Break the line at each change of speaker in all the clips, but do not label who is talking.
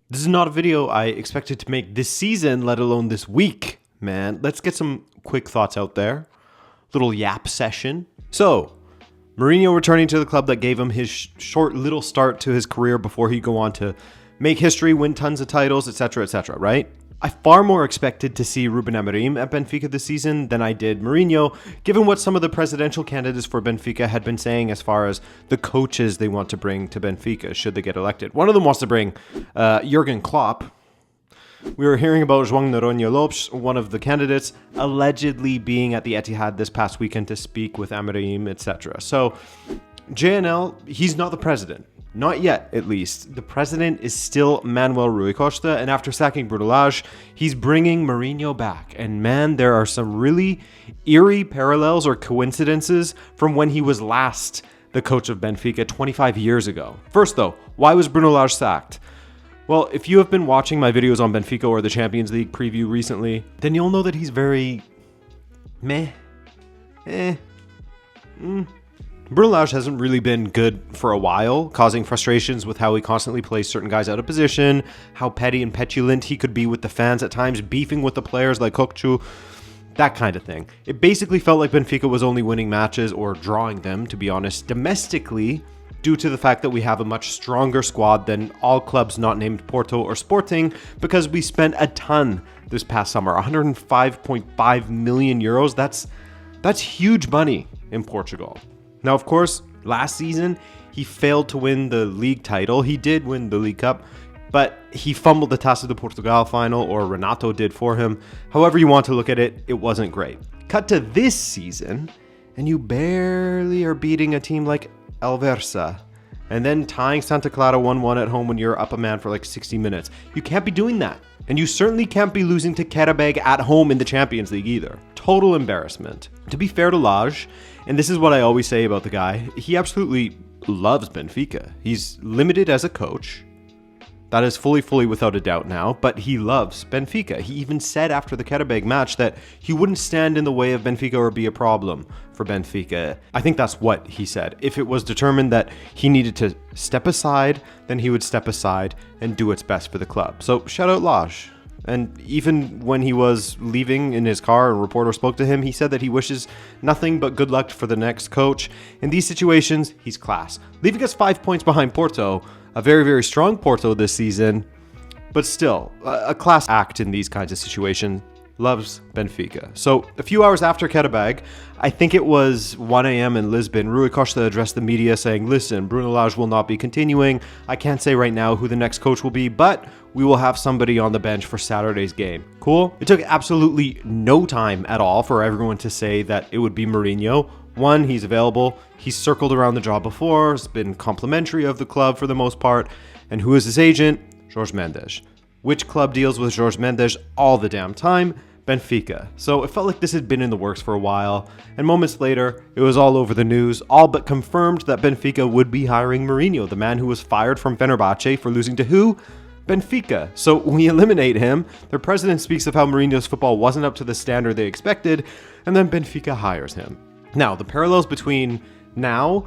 This is not a video I expected to make this season, let alone this week, man. Let's get some quick thoughts out there. Little yap session. So, Mourinho returning to the club that gave him his short little start to his career before he'd go on to make history, win tons of titles, etc., right? I far more expected to see Ruben Amorim at Benfica this season than I did Mourinho, given what some of the presidential candidates for Benfica had been saying as far as the coaches they want to bring to Benfica should they get elected. One of them wants to bring Jurgen Klopp. We were hearing about João Noronha Lopes, one of the candidates, allegedly being at the Etihad this past weekend to speak with Amorim, etc. So, JNL, he's not the president. Not yet, at least. The president is still Manuel Rui Costa, and after sacking Bruno Lage, he's bringing Mourinho back. And man, there are some really eerie parallels or coincidences from when he was last the coach of Benfica 25 years ago. First though, why was Bruno Lage sacked? Well, if you have been watching my videos on Benfica or the Champions League preview recently, then you'll know that he's very Bruno Lage hasn't really been good for a while, causing frustrations with how he constantly plays certain guys out of position, how petty and petulant he could be with the fans at times, beefing with the players like Kokchu, that kind of thing. It basically felt like Benfica was only winning matches, or drawing them, to be honest, domestically, due to the fact that we have a much stronger squad than all clubs not named Porto or Sporting, because we spent a ton this past summer, 105.5 million euros. That's huge money in Portugal. Now, of course, last season, he failed to win the league title. He did win the League Cup, but he fumbled the Taça de Portugal final, or Renato did for him. However you want to look at it, it wasn't great. Cut to this season, and you barely are beating a team like Alversa, and then tying Santa Clara 1-1 at home when you're up a man for like 60 minutes. You can't be doing that. And you certainly can't be losing to Qarabag at home in the Champions League either. Total embarrassment. To be fair to Lage, and this is what I always say about the guy, he absolutely loves Benfica. He's limited as a coach. That is fully without a doubt now, but he loves Benfica. He even said after the Qarabag match that he wouldn't stand in the way of Benfica or be a problem for Benfica. I think that's what he said. If it was determined that he needed to step aside, then he would step aside and do what's best for the club. So shout out Lage. And even when he was leaving in his car, a reporter spoke to him, he said that he wishes nothing but good luck for the next coach. In these situations, he's class. Leaving us 5 points behind Porto, a very strong Porto this season, but still, a class act in these kinds of situations. Loves Benfica. So, a few hours after Qarabag, I think it was 1 a.m. in Lisbon, Rui Costa addressed the media saying, listen, Bruno Lage will not be continuing. I can't say right now who the next coach will be, but we will have somebody on the bench for Saturday's game. Cool? It took absolutely no time at all for everyone to say that it would be Mourinho. One, he's available. He's circled around the job before, has been complimentary of the club for the most part. And who is his agent? Jorge Mendes. Which club deals with Jorge Mendes all the damn time? Benfica. So it felt like this had been in the works for a while, and moments later, it was all over the news, all but confirmed that Benfica would be hiring Mourinho, the man who was fired from Fenerbahce for losing to who? Benfica. So we eliminate him. Their president speaks of how Mourinho's football wasn't up to the standard they expected, and then Benfica hires him. Now, the parallels between now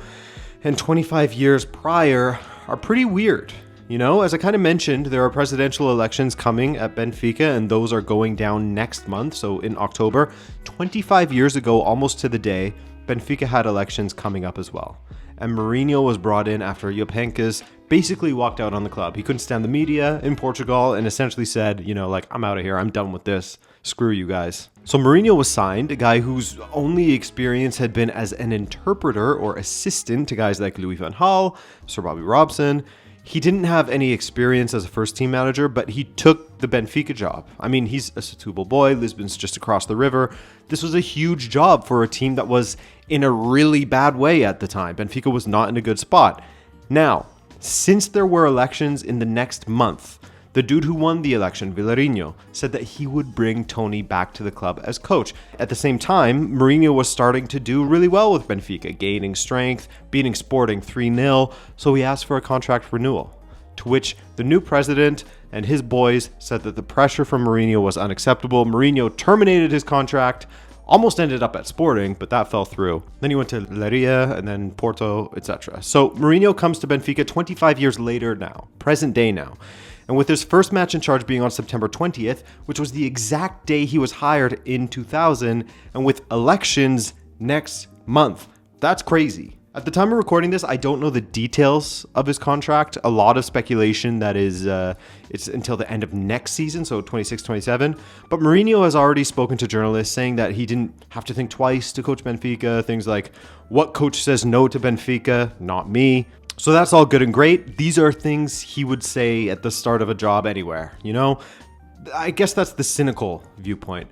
and 25 years prior are pretty weird. You know, as I kind of mentioned, there are presidential elections coming at Benfica, and those are going down next month, so in October. 25 years ago, almost to the day, Benfica had elections coming up as well. And Mourinho was brought in after Jupp Heynckes basically walked out on the club. He couldn't stand the media in Portugal and essentially said, you know, like, I'm out of here, I'm done with this. Screw you guys. So Mourinho was signed, a guy whose only experience had been as an interpreter or assistant to guys like Louis van Gaal, Sir Bobby Robson. He didn't have any experience as a first-team manager, but he took the Benfica job. I mean, he's a Setúbal boy. Lisbon's just across the river. This was a huge job for a team that was in a really bad way at the time. Benfica was not in a good spot. Now, since there were elections in the next month, the dude who won the election, Vilarinho, said that he would bring Tony back to the club as coach. At the same time, Mourinho was starting to do really well with Benfica, gaining strength, beating Sporting 3-0, so he asked for a contract renewal. To which the new president and his boys said that the pressure from Mourinho was unacceptable. Mourinho terminated his contract, almost ended up at Sporting, but that fell through. Then he went to Leiria and then Porto, etc. So Mourinho comes to Benfica 25 years later now, present day now. And with his first match in charge being on September 20th, which was the exact day he was hired in 2000, and with elections next month. That's crazy. At the time of recording this, I don't know the details of his contract. A lot of speculation that is it's until the end of next season, so 26-27. But Mourinho has already spoken to journalists saying that he didn't have to think twice to coach Benfica. Things like, what coach says no to Benfica? Not me. So that's all good and great. These are things he would say at the start of a job anywhere, you know? I guess that's the cynical viewpoint.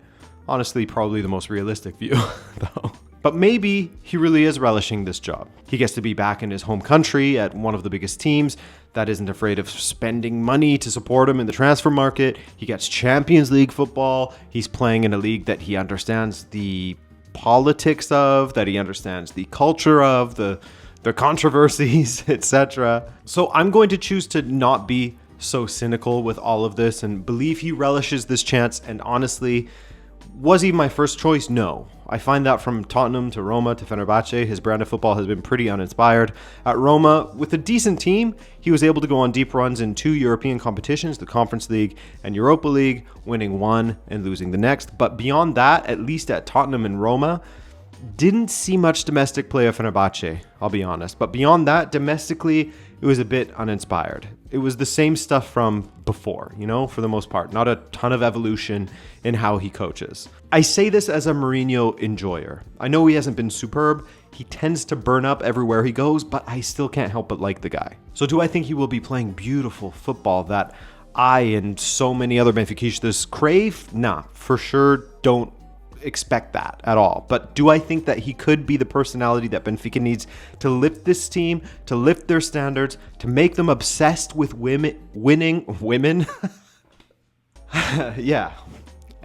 Honestly, probably the most realistic view, though. But maybe he really is relishing this job. He gets to be back in his home country at one of the biggest teams that isn't afraid of spending money to support him in the transfer market. He gets Champions League football. He's playing in a league that he understands the politics of, that he understands the culture of, the controversies, etc. So I'm going to choose to not be so cynical with all of this and believe he relishes this chance. And honestly, was he my first choice? No. I find that from Tottenham to Roma to Fenerbahce, his brand of football has been pretty uninspired. At Roma, with a decent team, he was able to go on deep runs in 2 European competitions, the Conference League and Europa League, winning one and losing the next. But beyond that, at least at Tottenham and Roma, didn't see much domestic play of Fenerbahce, I'll be honest. But beyond that, domestically, it was a bit uninspired. It was the same stuff from before, you know, for the most part. Not a ton of evolution in how he coaches. I say this as a Mourinho enjoyer. I know he hasn't been superb. He tends to burn up everywhere he goes, but I still can't help but like the guy. So do I think he will be playing beautiful football that I and so many other Benfiquistas crave? Nah, for sure don't expect that at all. But do I think that he could be the personality that Benfica needs to lift this team, to lift their standards, to make them obsessed with winning? Yeah.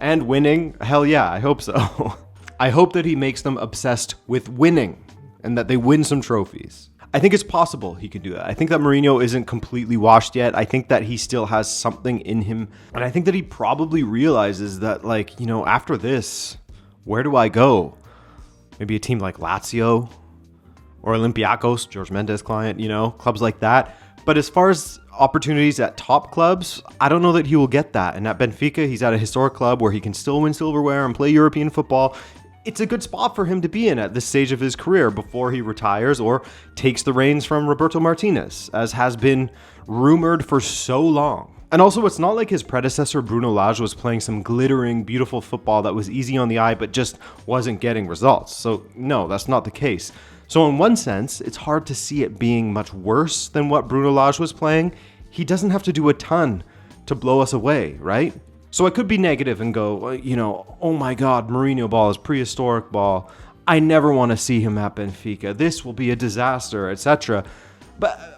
And winning? Hell yeah, I hope so. I hope that he makes them obsessed with winning and that they win some trophies. I think it's possible he can do that. I think that Mourinho isn't completely washed yet. I think that he still has something in him. And I think that he probably realizes that, like, you know, after this, where do I go? Maybe a team like Lazio or Olympiacos, George Mendes client, you know, clubs like that. But as far as opportunities at top clubs, I don't know that he will get that. And at Benfica, he's at a historic club where he can still win silverware and play European football. It's a good spot for him to be in at this stage of his career before he retires or takes the reins from Roberto Martinez, as has been rumored for so long. And also, it's not like his predecessor, Bruno Lage, was playing some glittering, beautiful football that was easy on the eye, but just wasn't getting results. So no, that's not the case. So in one sense, it's hard to see it being much worse than what Bruno Lage was playing. He doesn't have to do a ton to blow us away, right? So I could be negative and go, you know, oh my God, Mourinho ball is prehistoric ball. I never want to see him at Benfica. This will be a disaster, etc. But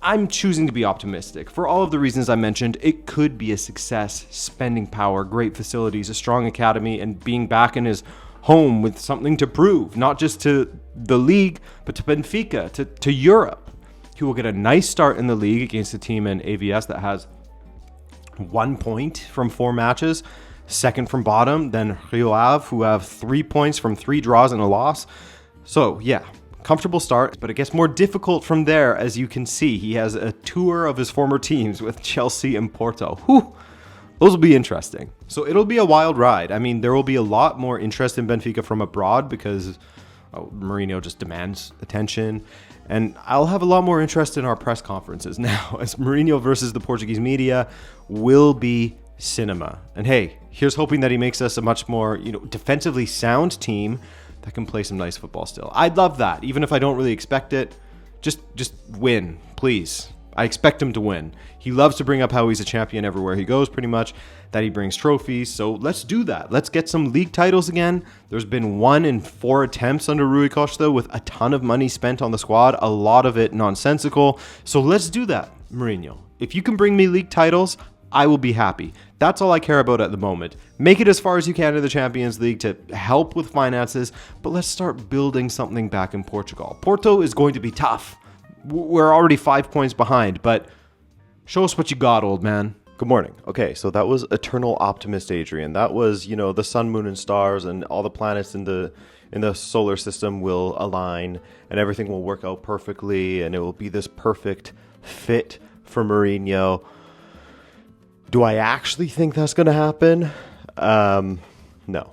I'm choosing to be optimistic. For all of the reasons I mentioned, it could be a success, spending power, great facilities, a strong academy, and being back in his home with something to prove, not just to the league, but to Benfica, to Europe. He will get a nice start in the league against a team in AVS that has 1 point from 4 matches, second from bottom, then Rio Ave, who have 3 points from 3 draws and a loss. So yeah, comfortable start, but it gets more difficult from there. As you can see, he has a tour of his former teams with Chelsea and Porto. Whew, those will be interesting. So it'll be a wild ride. I mean, there will be a lot more interest in Benfica from abroad because Mourinho just demands attention. And I'll have a lot more interest in our press conferences now, as Mourinho versus the Portuguese media will be cinema. And hey, here's hoping that he makes us a much more, you know, defensively sound team that can play some nice football still. I'd love that, even if I don't really expect it. Just win, please. I expect him to win. He loves to bring up how he's a champion everywhere he goes, pretty much, that he brings trophies. So let's do that. Let's get some league titles again. There's been 1 in 4 attempts under Rui Costa with a ton of money spent on the squad, a lot of it nonsensical. So let's do that, Mourinho. If you can bring me league titles, I will be happy. That's all I care about at the moment. Make it as far as you can in the Champions League to help with finances, but let's start building something back in Portugal. Porto is going to be tough. We're already 5 points behind, but show us what you got, old man. Good morning. Okay, so that was Eternal Optimist Adrian. That was, you know, the sun, moon, and stars, and all the planets in the solar system will align, and everything will work out perfectly, and it will be this perfect fit for Mourinho. Do I actually think that's going to happen? No.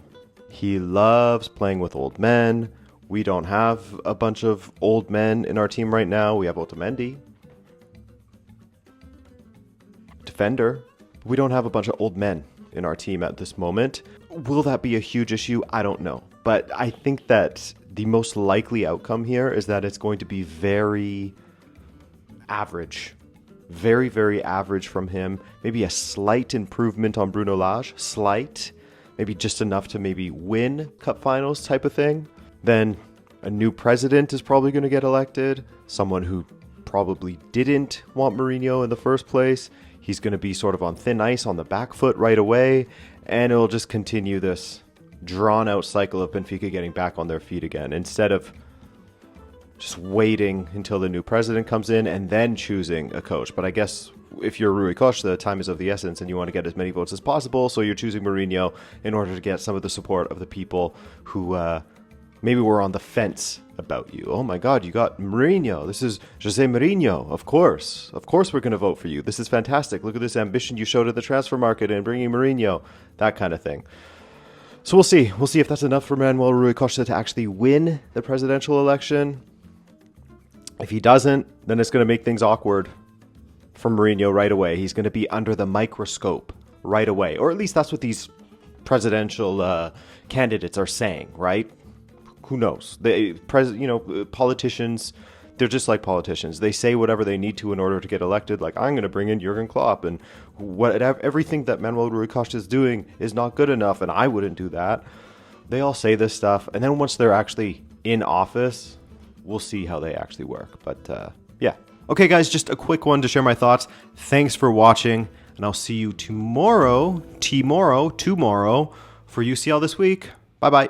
He loves playing with old men. We don't have a bunch of old men in our team right now. We have Otamendi, defender. We don't have a bunch of old men in our team at this moment. Will that be a huge issue? I don't know. But I think that the most likely outcome here is that it's going to be very average. Very, very average from him. Maybe a slight improvement on Bruno Lage. Slight. Maybe just enough to maybe win cup finals type of thing. Then a new president is probably going to get elected. Someone who probably didn't want Mourinho in the first place. He's going to be sort of on thin ice on the back foot right away. And it'll just continue this drawn out cycle of Benfica getting back on their feet again. Instead of just waiting until the new president comes in and then choosing a coach. But I guess if you're Rui Costa, the time is of the essence and you want to get as many votes as possible. So you're choosing Mourinho in order to get some of the support of the people who maybe were on the fence about you. Oh my God, you got Mourinho. This is Jose Mourinho. Of course we're going to vote for you. This is fantastic. Look at this ambition you showed at the transfer market and bringing Mourinho, that kind of thing. So we'll see. We'll see if that's enough for Manuel Rui Costa to actually win the presidential election. If he doesn't, then it's going to make things awkward for Mourinho right away. He's going to be under the microscope right away. Or at least that's what these presidential candidates are saying, right? Who knows? Politicians, they're just like politicians. They say whatever they need to in order to get elected. Like, I'm going to bring in Jurgen Klopp, and everything that Manuel Rui Costa is doing is not good enough, and I wouldn't do that. They all say this stuff, and then once they're actually in office, we'll see how they actually work. But yeah. Okay, guys, just a quick one to share my thoughts. Thanks for watching, and I'll see you tomorrow for UCL This Week. Bye-bye.